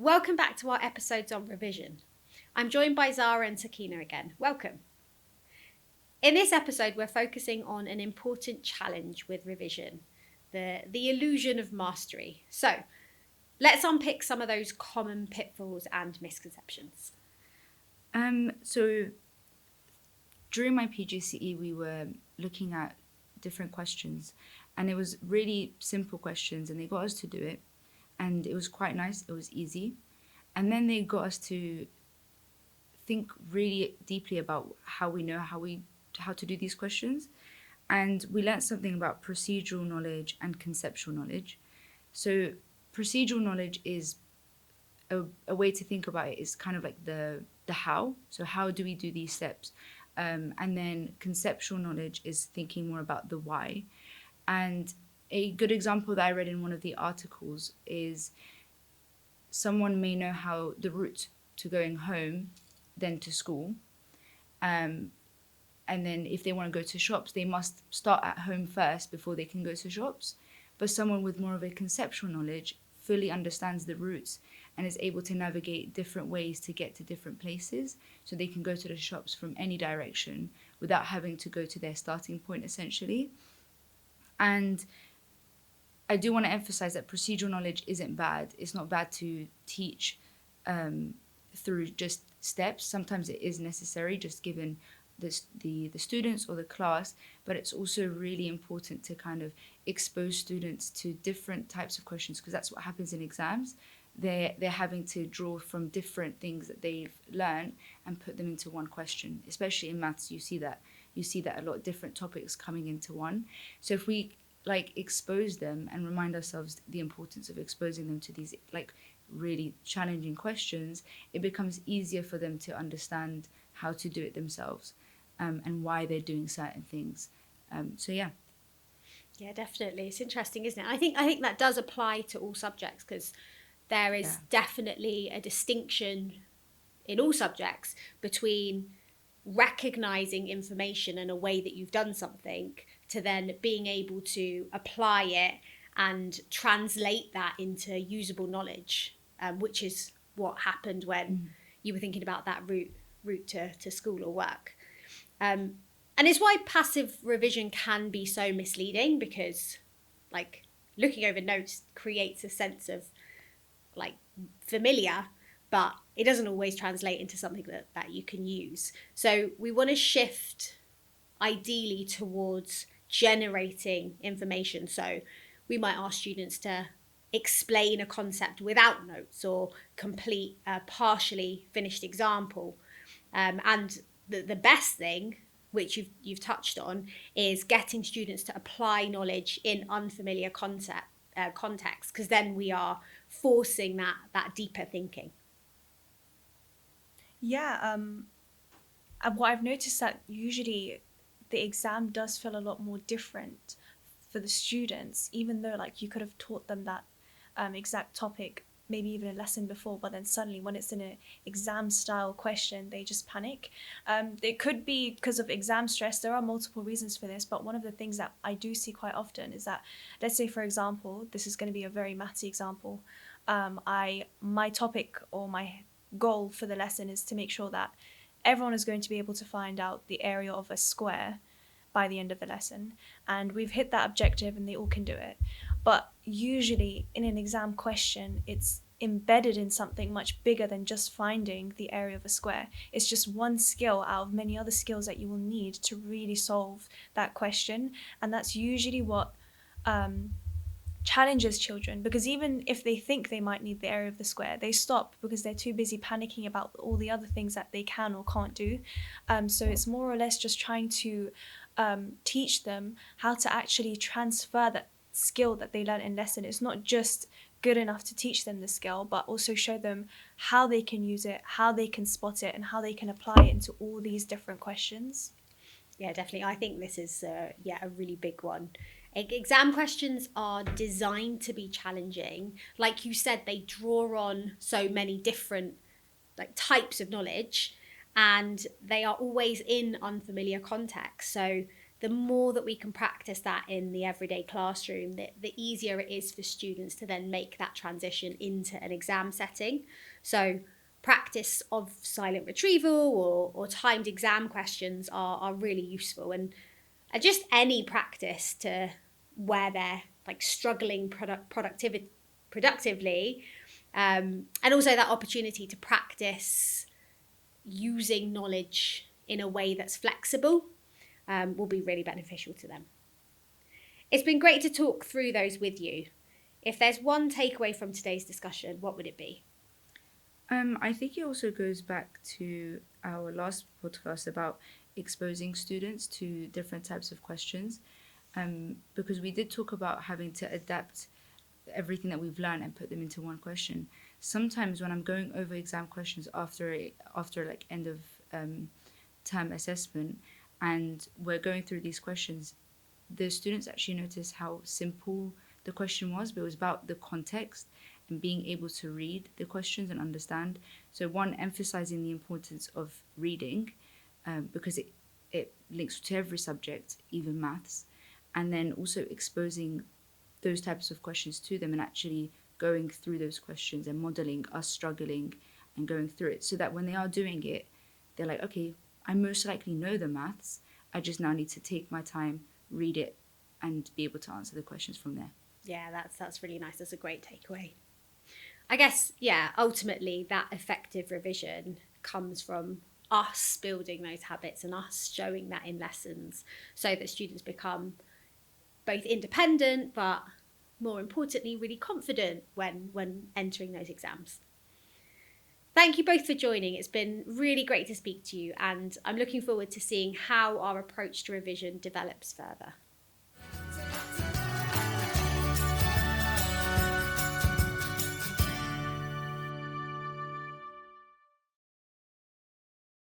Welcome back to our episodes on revision. I'm joined by Zahraa and Sokina again. Welcome. In this episode, we're focusing on an important challenge with revision, the illusion of mastery. So let's unpick some of those common pitfalls and misconceptions. So during my PGCE, we were looking at different questions, and it was really simple questions, and they got us to do it, and it was quite nice. It was easy, and then they got us to think really deeply about how to do these questions, and we learnt something about procedural knowledge and conceptual knowledge. So procedural knowledge is a way to think about it is kind of like the how. So how do we do these steps? And then conceptual knowledge is thinking more about the why. And a good example that I read in one of the articles is someone may know how the route to going home, then to school. And then if they want to go to shops, they must start at home first before they can go to shops. But someone with more of a conceptual knowledge fully understands the routes and is able to navigate different ways to get to different places, so they can go to the shops from any direction without having to go to their starting point, essentially. And I do want to emphasize that procedural knowledge isn't bad. It's not bad to teach through just steps. Sometimes it is necessary, just given the students or the class, but it's also really important to kind of expose students to different types of questions, because that's what happens in exams. They're having to draw from different things that they've learned and put them into one question. Especially in maths, you see that a lot of different topics coming into one. So if we expose them and remind ourselves the importance of exposing them to these really challenging questions, it becomes easier for them to understand how to do it themselves, and why they're doing certain things. Yeah, definitely. It's interesting, isn't it? I think that does apply to all subjects, because there is definitely a distinction in all subjects between recognizing information and a way that you've done something to then being able to apply it and translate that into usable knowledge, which is what happened when you were thinking about that route to school or work. And it's why passive revision can be so misleading, because looking over notes creates a sense of familiar, but it doesn't always translate into something that you can use. So we want to shift ideally towards generating information. So we might ask students to explain a concept without notes or complete a partially finished example. And the best thing, which you've touched on, is getting students to apply knowledge in unfamiliar context, because then we are forcing that deeper thinking. Yeah, what I've noticed that usually the exam does feel a lot more different for the students, even though you could have taught them that exact topic maybe even a lesson before, but then suddenly when it's in an exam style question, they just panic. It could be because of exam stress. There are multiple reasons for this, but one of the things that I do see quite often is that, let's say for example, this is going to be a very mathsy example. My topic or my goal for the lesson is to make sure that everyone is going to be able to find out the area of a square by the end of the lesson, and we've hit that objective and they all can do it. But usually in an exam question, it's embedded in something much bigger than just finding the area of a square. It's just one skill out of many other skills that you will need to really solve that question, and that's usually what challenges children, because even if they think they might need the area of the square, they stop because they're too busy panicking about all the other things that they can or can't do. So it's more or less just trying to teach them how to actually transfer that skill that they learn in lesson. It's not just good enough to teach them the skill, but also show them how they can use it, how they can spot it, and how they can apply it into all these different questions. Yeah, definitely. I think this is a really big one. Exam questions are designed to be challenging. Like you said, they draw on so many different types of knowledge, and they are always in unfamiliar contexts. So the more that we can practice that in the everyday classroom, the easier it is for students to then make that transition into an exam setting. So practice of silent retrieval or timed exam questions are really useful, and just any practice to where they're like struggling productively, and also that opportunity to practice using knowledge in a way that's flexible will be really beneficial to them. It's been great to talk through those with you. If there's one takeaway from today's discussion, what would it be? I think it also goes back to our last podcast about exposing students to different types of questions, because we did talk about having to adapt everything that we've learned and put them into one question. Sometimes when I'm going over exam questions after like end of term assessment, and we're going through these questions, the students actually notice how simple the question was, but it was about the context and being able to read the questions and understand. So one, emphasizing the importance of reading, because it links to every subject, even maths, and then also exposing those types of questions to them and actually going through those questions and modeling us struggling and going through it, so that when they are doing it, they're like, okay, I most likely know the maths, I just now need to take my time, read it, and be able to answer the questions from there. Yeah, that's really nice. That's a great takeaway. I guess, yeah, ultimately that effective revision comes from us building those habits and us showing that in lessons, so that students become both independent but more importantly really confident when entering those exams. Thank you both for joining. It's been really great to speak to you, and I'm looking forward to seeing how our approach to revision develops further.